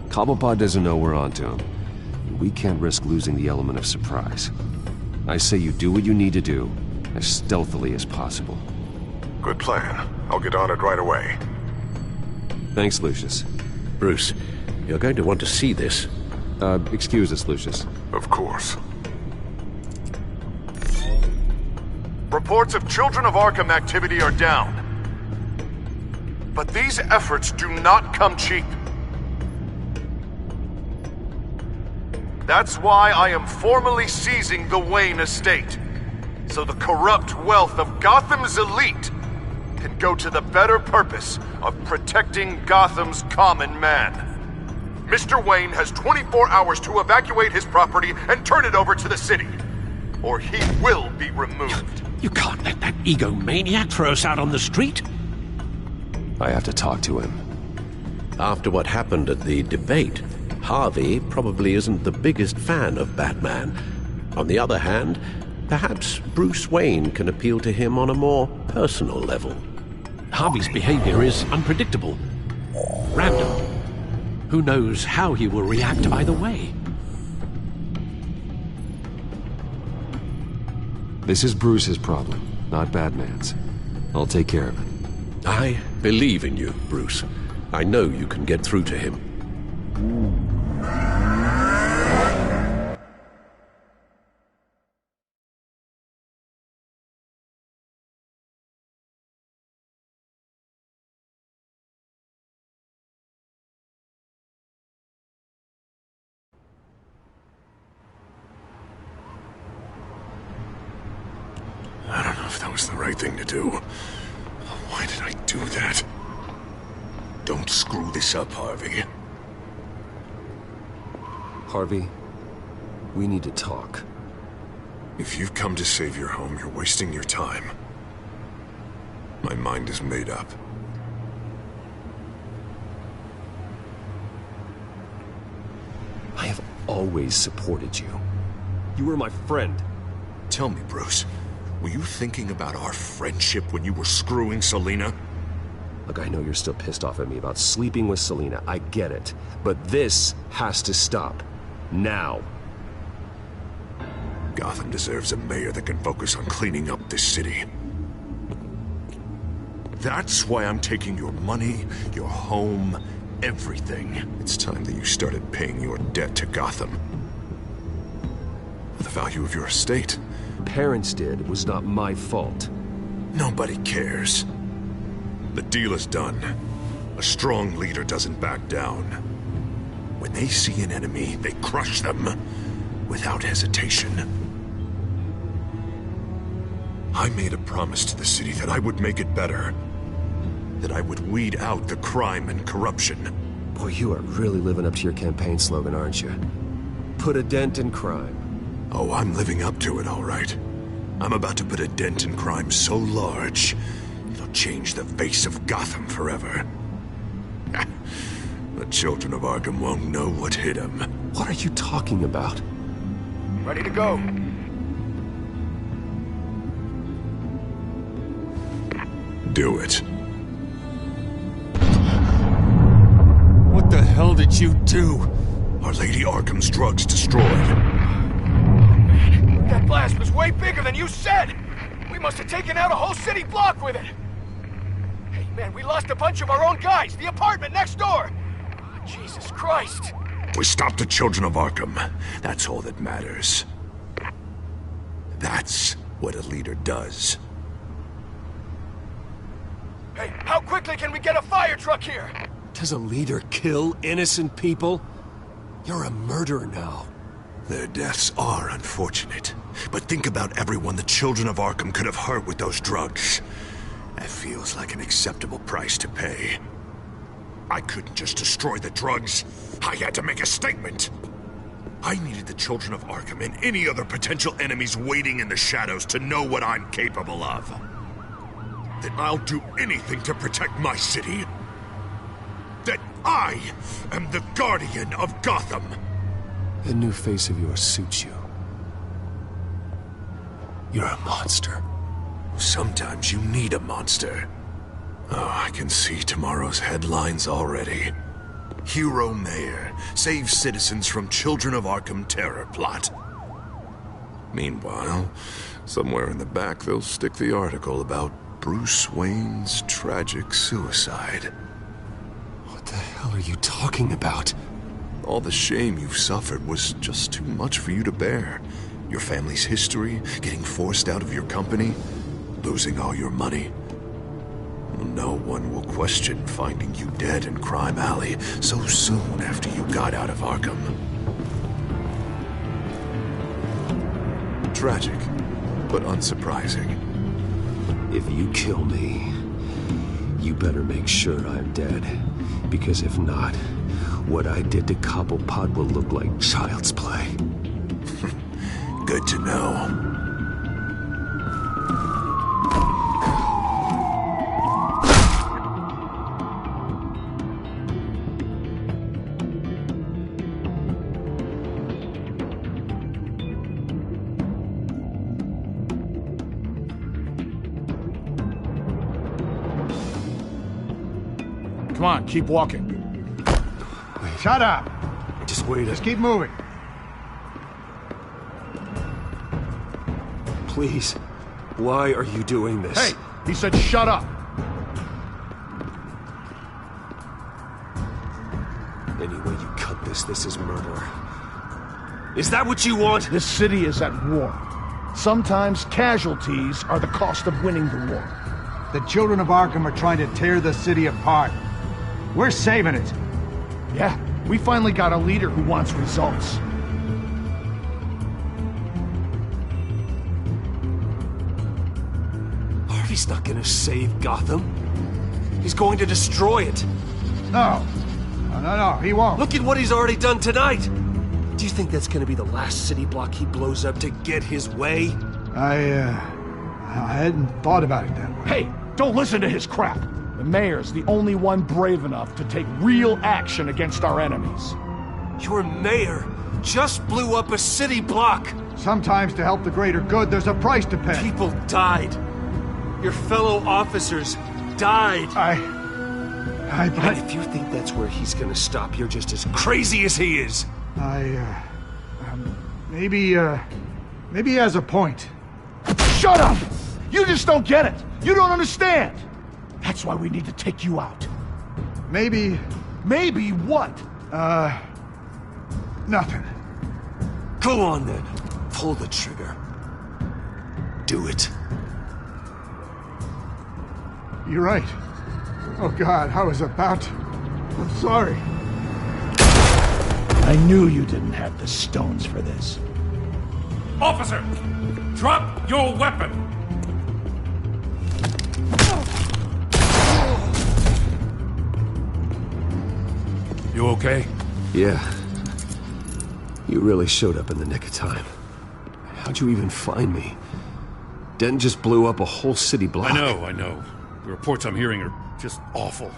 Cobblepot doesn't know we're onto him. We can't risk losing the element of surprise. I say you do what you need to do, as stealthily as possible. Good plan. I'll get on it right away. Thanks, Lucius. Bruce, you're going to want to see this. Excuse us, Lucius. Of course. Reports of Children of Arkham activity are down. But these efforts do not come cheap. That's why I am formally seizing the Wayne estate, so the corrupt wealth of Gotham's elite can go to the better purpose of protecting Gotham's common man. Mr. Wayne has 24 hours to evacuate his property and turn it over to the city, or he will be removed. You can't let that egomaniac throw us out on the street. I have to talk to him. After what happened at the debate, Harvey probably isn't the biggest fan of Batman. On the other hand, perhaps Bruce Wayne can appeal to him on a more personal level. Harvey's behavior is unpredictable, random. Who knows how he will react either way? This is Bruce's problem, not Batman's. I'll take care of it. I believe in you, Bruce. I know you can get through to him. I don't know if that was the right thing to do. Why did I do that? Don't screw this up, Harvey. Harvey, we need to talk. If you've come to save your home, you're wasting your time. My mind is made up. I have always supported you. You were my friend. Tell me, Bruce, were you thinking about our friendship when you were screwing Selina? Look, I know you're still pissed off at me about sleeping with Selina. I get it. But this has to stop. Now. Gotham deserves a mayor that can focus on cleaning up this city. That's why I'm taking your money, your home, everything. It's time that you started paying your debt to Gotham. For the value of your estate. Parents did was not my fault. Nobody cares. The deal is done. A strong leader doesn't back down. When they see an enemy, they crush them without hesitation. I made a promise to the city that I would make it better. That I would weed out the crime and corruption. Boy, you are really living up to your campaign slogan, aren't you? Put a dent in crime. Oh, I'm living up to it, all right. I'm about to put a dent in crime so large, it'll change the face of Gotham forever. The children of Arkham won't know what hit them. What are you talking about? Ready to go. Do it. What the hell did you do? Our Lady Arkham's drugs destroyed. That blast was way bigger than you said! We must have taken out a whole city block with it! Hey, man, we lost a bunch of our own guys! The apartment next door! Oh, Jesus Christ! We stopped the children of Arkham. That's all that matters. That's what a leader does. Hey, how quickly can we get a fire truck here? Does a leader kill innocent people? You're a murderer now. Their deaths are unfortunate. But think about everyone the children of Arkham could have hurt with those drugs. That feels like an acceptable price to pay. I couldn't just destroy the drugs. I had to make a statement. I needed the children of Arkham and any other potential enemies waiting in the shadows to know what I'm capable of. that I'll do anything to protect my city? That I am the guardian of Gotham? The new face of yours suits you. You're a monster. Sometimes you need a monster. Oh, I can see tomorrow's headlines already. Hero Mayor saves citizens from Children of Arkham terror plot. Meanwhile, somewhere in the back they'll stick the article about Bruce Wayne's tragic suicide. What the hell are you talking about? All the shame you've suffered was just too much for you to bear. Your family's history, getting forced out of your company, losing all your money. No one will question finding you dead in Crime Alley so soon after you got out of Arkham. Tragic, but unsurprising. If you kill me, you better make sure I'm dead. Because if not, what I did to Cobblepot will look like child's play. Good to know. Come on, keep walking. Wait. Shut up! Just wait. Just keep moving. Please. Why are you doing this? Hey! He said shut up! Any way you cut this is murder. Is that what you want? This city is at war. Sometimes casualties are the cost of winning the war. The children of Arkham are trying to tear the city apart. We're saving it. Yeah, we finally got a leader who wants results. Harvey's not gonna save Gotham. He's going to destroy it. No. No, he won't. Look at what he's already done tonight. Do you think that's gonna be the last city block he blows up to get his way? I hadn't thought about it that way. Hey, don't listen to his crap. The mayor's the only one brave enough to take real action against our enemies. Your mayor just blew up a city block. Sometimes to help the greater good, there's a price to pay. People died. Your fellow officers died. But if you think that's where he's gonna stop, you're just as crazy as he is. Maybe he has a point. Shut up! You just don't get it. You don't understand. That's why we need to take you out. Maybe what? Nothing. Go on then. Pull the trigger. Do it. You're right. Oh God, I was about to. I'm sorry. I knew you didn't have the stones for this. Officer! Drop your weapon! You okay? Yeah. You really showed up in the nick of time. How'd you even find me? Denton just blew up a whole city block. I know. The reports I'm hearing are just awful.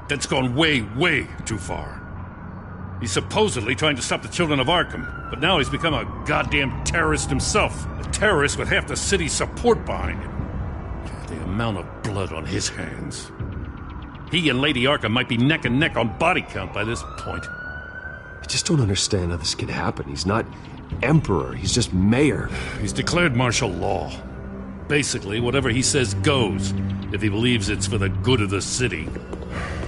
Denton's gone way, way too far. He's supposedly trying to stop the children of Arkham, but now he's become a goddamn terrorist himself. A terrorist with half the city's support behind him. The amount of blood on his hands. He and Lady Arkham might be neck and neck on body count by this point. I just don't understand how this could happen. He's not emperor, he's just mayor. He's declared martial law. Basically, whatever he says goes, if he believes it's for the good of the city.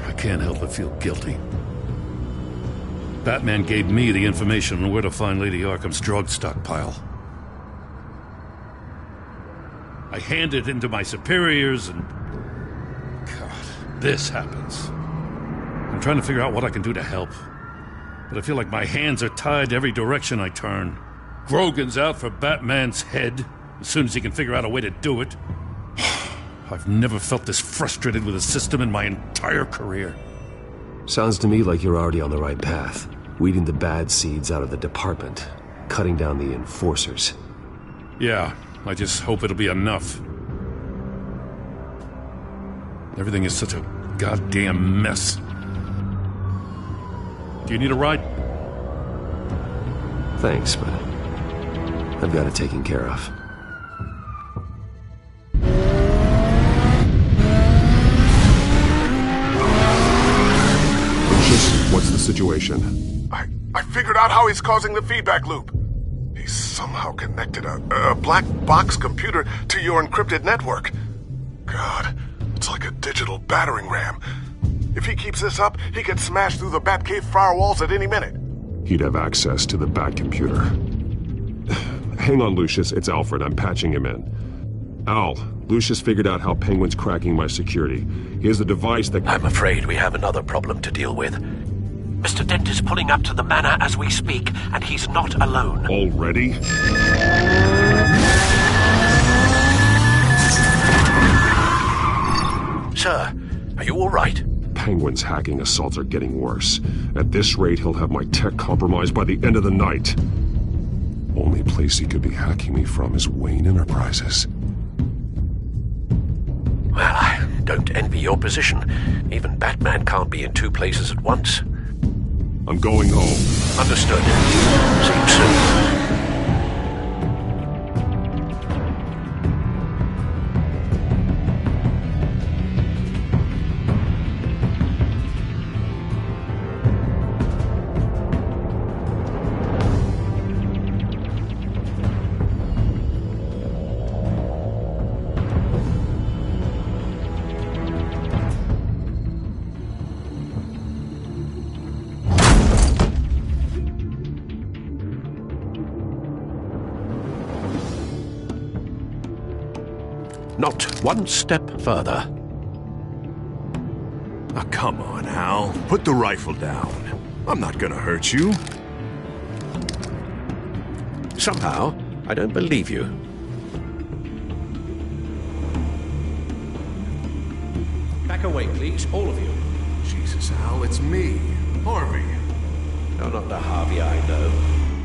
I can't help but feel guilty. Batman gave me the information on where to find Lady Arkham's drug stockpile. I handed it into my superiors and... God, this happens. I'm trying to figure out what I can do to help. But I feel like my hands are tied every direction I turn. Grogan's out for Batman's head, as soon as he can figure out a way to do it. I've never felt this frustrated with a system in my entire career. Sounds to me like you're already on the right path. Weeding the bad seeds out of the department. Cutting down the enforcers. Yeah, I just hope it'll be enough. Everything is such a goddamn mess. Do you need a ride? Thanks, but I've got it taken care of. Lucius, what's the situation? I figured out how he's causing the feedback loop. He's somehow connected a black box computer to your encrypted network. God, it's like a digital battering ram. If he keeps this up, he could smash through the Batcave firewalls at any minute. He'd have access to the Bat computer. Hang on, Lucius. It's Alfred. I'm patching him in. Al, Lucius figured out how Penguin's cracking my security. He has a device that... I'm afraid we have another problem to deal with. Mr. Dent is pulling up to the manor as we speak, and he's not alone. Already? Sir, are you all right? Penguin's hacking assaults are getting worse. At this rate, he'll have my tech compromised by the end of the night. Only place he could be hacking me from is Wayne Enterprises. Well, I don't envy your position. Even Batman can't be in two places at once. I'm going home. Understood. See you soon. Not one step further. Oh, come on, Al. Put the rifle down. I'm not gonna hurt you. Somehow, I don't believe you. Back away, please, all of you. Jesus, Al, it's me, Harvey. No, not the Harvey I know.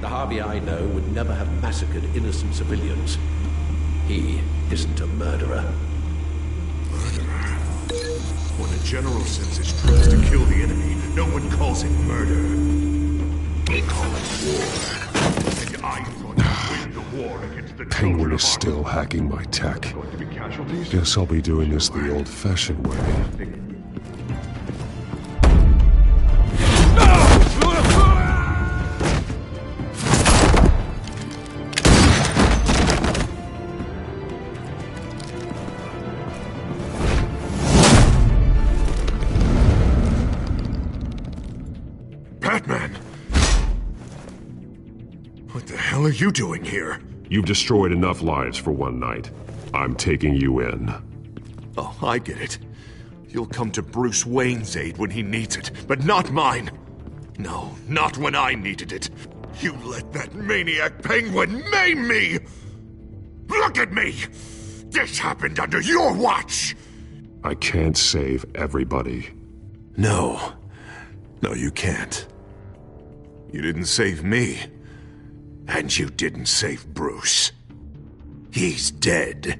The Harvey I know would never have massacred innocent civilians. He isn't a murderer. Murderer? When a general sends his troops to kill the enemy, no one calls it murder. They call it war. And I thought I'd win the war against the Penguin is still hacking my tech. Guess I'll be doing this the old-fashioned way. What are you doing here? You've destroyed enough lives for one night. I'm taking you in. Oh, I get it. You'll come to Bruce Wayne's aid when he needs it, but not mine. No, not when I needed it. You let that maniac Penguin maim me! Look at me! This happened under your watch! I can't save everybody. No. No, you can't. You didn't save me. And you didn't save Bruce. He's dead.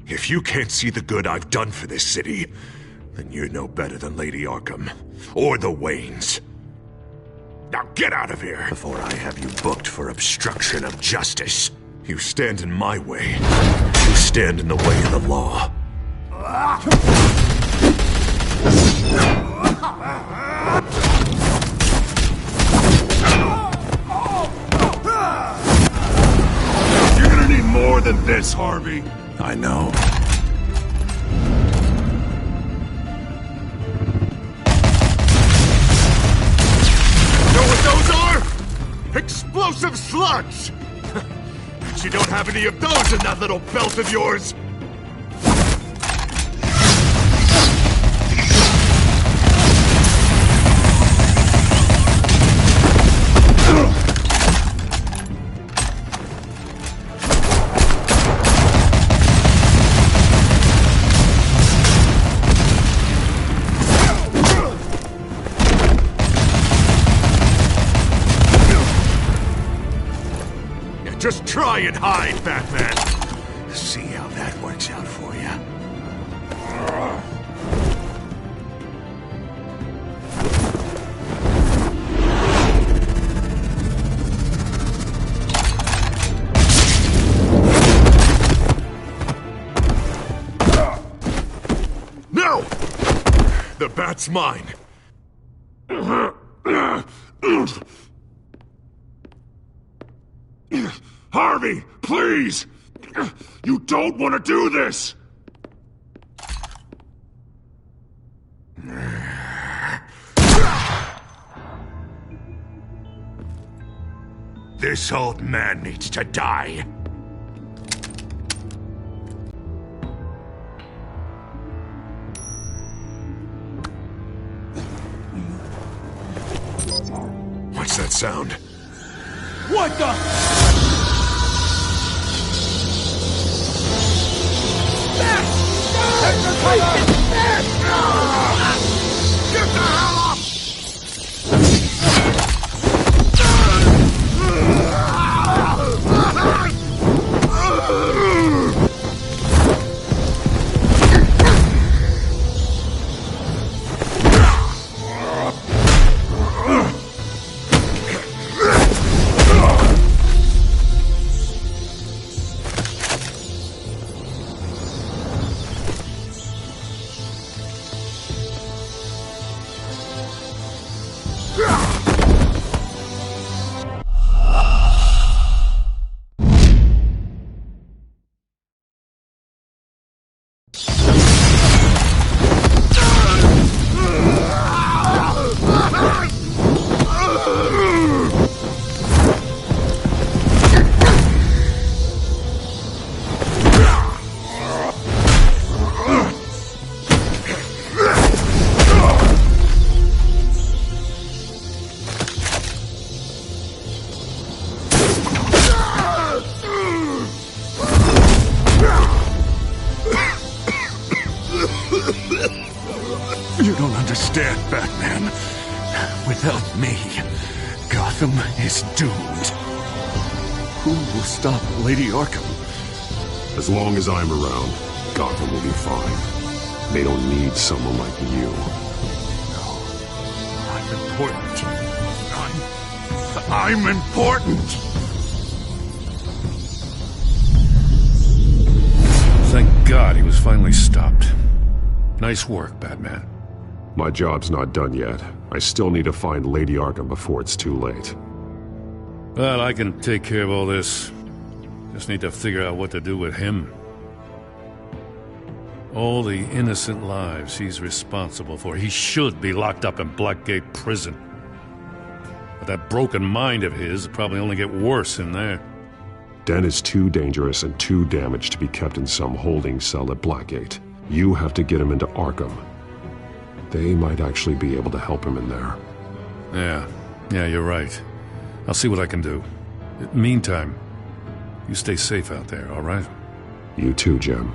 If you can't see the good I've done for this city, then you're no better than Lady Arkham, or the Waynes. Now get out of here, before I have you booked for obstruction of justice. You stand in my way. You stand in the way of the law. More than this, Harvey. I know. Know what those are? Explosive slugs! But you don't have any of those in that little belt of yours! Just try and hide, Batman. See how that works out for you. The bat's mine. Harvey, please! You don't want to do this! This old man needs to die. What's that sound? What the? Get the hell off! You don't understand, Batman. Without me, Gotham is doomed. Who will stop Lady Arkham? As long as I'm around, Gotham will be fine. They don't need someone like you. No. I'm important. I'm important! Thank God he was finally stopped. Nice work, Batman. My job's not done yet. I still need to find Lady Arkham before it's too late. Well, I can take care of all this. Just need to figure out what to do with him. All the innocent lives he's responsible for. He should be locked up in Blackgate Prison. But that broken mind of his will probably only get worse in there. Den is too dangerous and too damaged to be kept in some holding cell at Blackgate. You have to get him into Arkham. They might actually be able to help him in there. Yeah, you're right. I'll see what I can do. Meantime, you stay safe out there, all right? You too, Jim.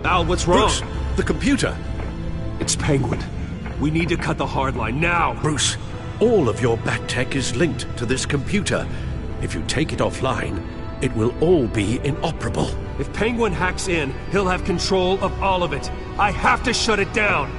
Al, what's wrong? Bruce, the computer. It's Penguin. We need to cut the hard line now. Bruce, all of your bat tech is linked to this computer. If you take it offline, it will all be inoperable. If Penguin hacks in, he'll have control of all of it. I have to shut it down.